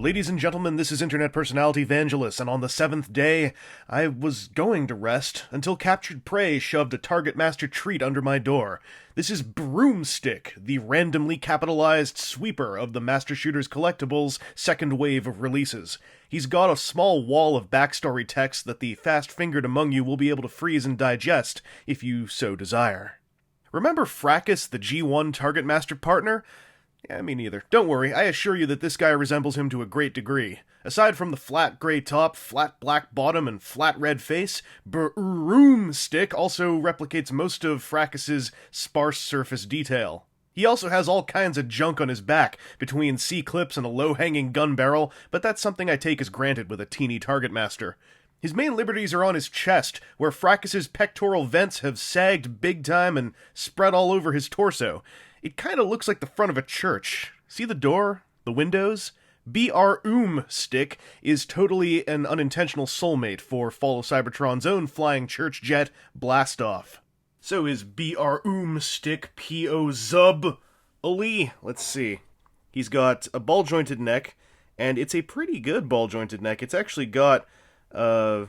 Ladies and gentlemen, this is internet personality Vangelus, and on the 7th day, I was going to rest until captured prey shoved a Target Master treat under my door. This is BrOOMstick, the randomly capitalized sweeper of the Mastershooter Collectibles' second wave of releases. He's got a small wall of backstory text that the fast-fingered among you will be able to freeze and digest, if you so desire. Remember Fracus, the G1 Target Master partner? Yeah, me neither. Don't worry, I assure you that this guy resembles him to a great degree. Aside from the flat gray top, flat black bottom, and flat red face, BrOOMstick also replicates most of Fracus's sparse surface detail. He also has all kinds of junk on his back, between C-clips and a low-hanging gun barrel, but that's something I take as granted with a teeny Target Master. His main liberties are on his chest, where Fracus's pectoral vents have sagged big time and spread all over his torso. It kinda looks like the front of a church. See the door? The windows? BrOOMstick is totally an unintentional soulmate for Fall of Cybertron's own flying church jet, Blastoff. So is BrOOMstick P.O. Zub-ally? Let's see. He's got a ball-jointed neck, and it's a pretty good ball-jointed neck. It's actually got a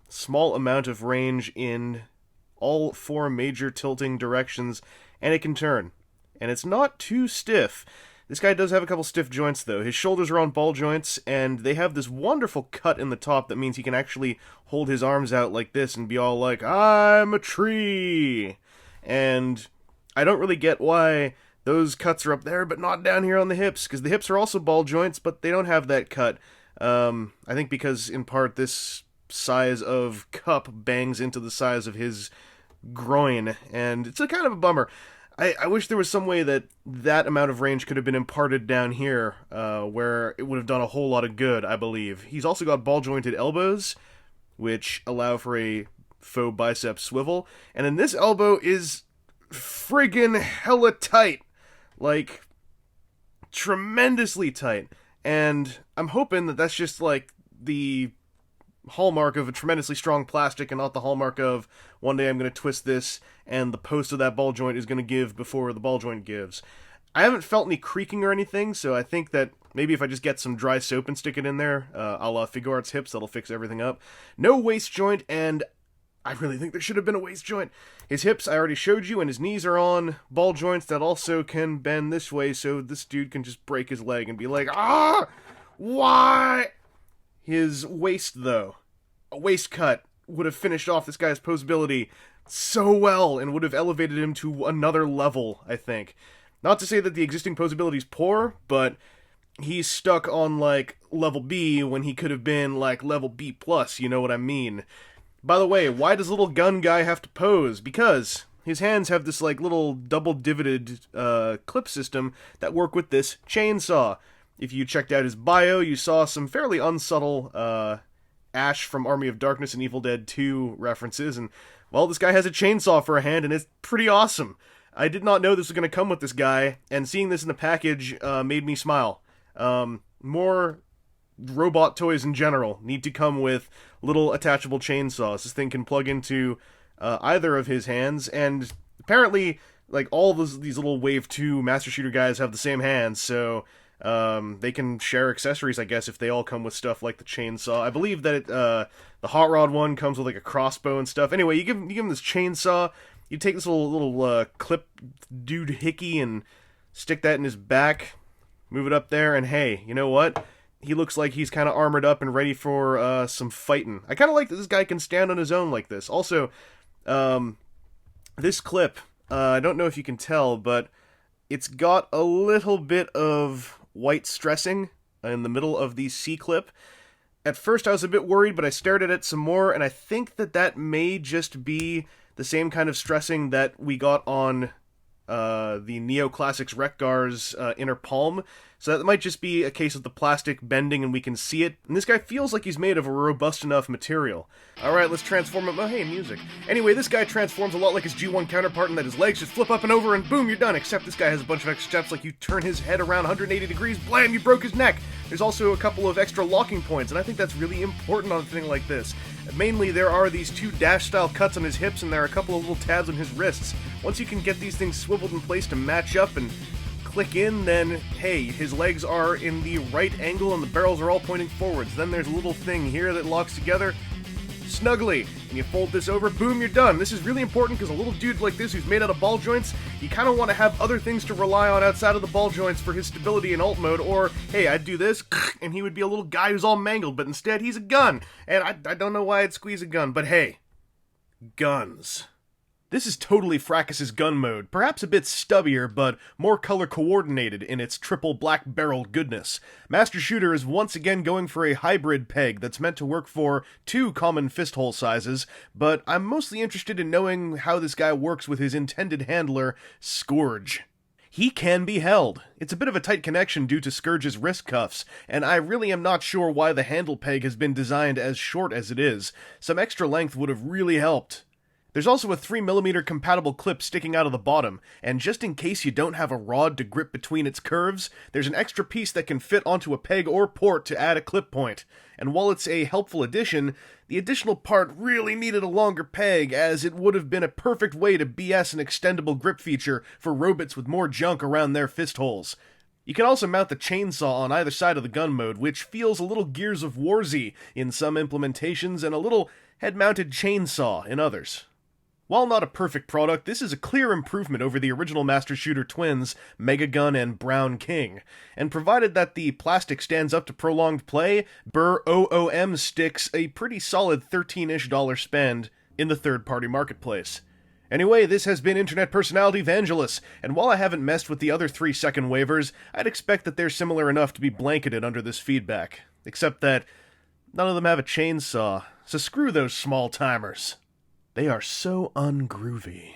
small amount of range in all four major tilting directions, and it can turn. And it's not too stiff. This guy does have a couple stiff joints, though. His shoulders are on ball joints, and they have this wonderful cut in the top that means he can actually hold his arms out like this and be all like, I'm a tree! And I don't really get why those cuts are up there, but not down here on the hips, because the hips are also ball joints, but they don't have that cut. I think because, in part, this size of cup bangs into the size of his groin, and it's a kind of a bummer. I wish there was some way that amount of range could have been imparted down here, where it would have done a whole lot of good, I believe. He's also got ball-jointed elbows, which allow for a faux bicep swivel, and then this elbow is friggin' hella tight. Like, tremendously tight. And I'm hoping that that's just, like, the hallmark of a tremendously strong plastic and not the hallmark of one day I'm going to twist this and the post of that ball joint is going to give before the ball joint gives. I haven't felt any creaking or anything, so I think that maybe if I just get some dry soap and stick it in there, a la Figuart's hips, that'll fix everything up. No waist joint, and I really think there should have been a waist joint. His hips, I already showed you, and his knees are on ball joints that also can bend this way, so this dude can just break his leg and be like, why? His waist, though, a waist cut would have finished off this guy's posability so well and would have elevated him to another level, I think. Not to say that the existing posability is poor, but he's stuck on, like, level B when he could have been, like, level B+, you know what I mean? By the way, why does little gun guy have to pose? Because his hands have this, like, little double-divoted clip system that work with this chainsaw. If you checked out his bio, you saw some fairly unsubtle Ash from Army of Darkness and Evil Dead 2 references, and, well, this guy has a chainsaw for a hand, and it's pretty awesome. I did not know this was going to come with this guy, and seeing this in the package made me smile. More robot toys in general need to come with little attachable chainsaws. This thing can plug into either of his hands, and apparently, like, all these little Wave 2 Master Shooter guys have the same hands, so they can share accessories, I guess, if they all come with stuff like the chainsaw. I believe that the Hot Rod one comes with, like, a crossbow and stuff. Anyway, you give him this chainsaw, you take this little clip dude hickey and stick that in his back, move it up there, and hey, you know what? He looks like he's kind of armored up and ready for some fighting. I kind of like that this guy can stand on his own like this. Also, this clip, I don't know if you can tell, but it's got a little bit of white stressing in the middle of the C-clip. At first I was a bit worried, but I stared at it some more, and I think that may just be the same kind of stressing that we got on the Neoclassics Wreck-Gar's inner palm. So that might just be a case of the plastic bending and we can see it. And this guy feels like he's made of a robust enough material. Alright, let's transform him. Oh, hey, music. Anyway, this guy transforms a lot like his G1 counterpart in that his legs just flip up and over and boom, you're done. Except this guy has a bunch of extra steps, like you turn his head around 180 degrees, blam, you broke his neck. There's also a couple of extra locking points, and I think that's really important on a thing like this. Mainly, there are these two dash-style cuts on his hips, and there are a couple of little tabs on his wrists. Once you can get these things swiveled in place to match up and click in, then, hey, his legs are in the right angle and the barrels are all pointing forwards. Then there's a little thing here that locks together snugly, and you fold this over, boom, you're done. This is really important because a little dude like this who's made out of ball joints, you kind of want to have other things to rely on outside of the ball joints for his stability in alt mode, or, hey, I'd do this, and he would be a little guy who's all mangled, but instead he's a gun. And I don't know why I'd squeeze a gun, but hey, guns. This is totally Fracas's gun mode, perhaps a bit stubbier, but more color-coordinated in its triple black-barreled goodness. Mastershooter is once again going for a hybrid peg that's meant to work for 2 common fist-hole sizes, but I'm mostly interested in knowing how this guy works with his intended handler, Scourge. He can be held. It's a bit of a tight connection due to Scourge's wrist cuffs, and I really am not sure why the handle peg has been designed as short as it is. Some extra length would have really helped. There's also a 3mm compatible clip sticking out of the bottom, and just in case you don't have a rod to grip between its curves, there's an extra piece that can fit onto a peg or port to add a clip point. And while it's a helpful addition, the additional part really needed a longer peg, as it would have been a perfect way to BS an extendable grip feature for robots with more junk around their fist holes. You can also mount the chainsaw on either side of the gun mode, which feels a little Gears of War-y in some implementations and a little head-mounted chainsaw in others. While not a perfect product, this is a clear improvement over the original Mastershooter twins, Mega Gun and Brown King, and provided that the plastic stands up to prolonged play, BrOOMstick's a pretty solid $13-ish spend in the third-party marketplace. Anyway, this has been Internet Personality Vangelus, and while I haven't messed with the other 3 second waivers, I'd expect that they're similar enough to be blanketed under this feedback, except that none of them have a chainsaw, so screw those small-timers. They are so ungroovy.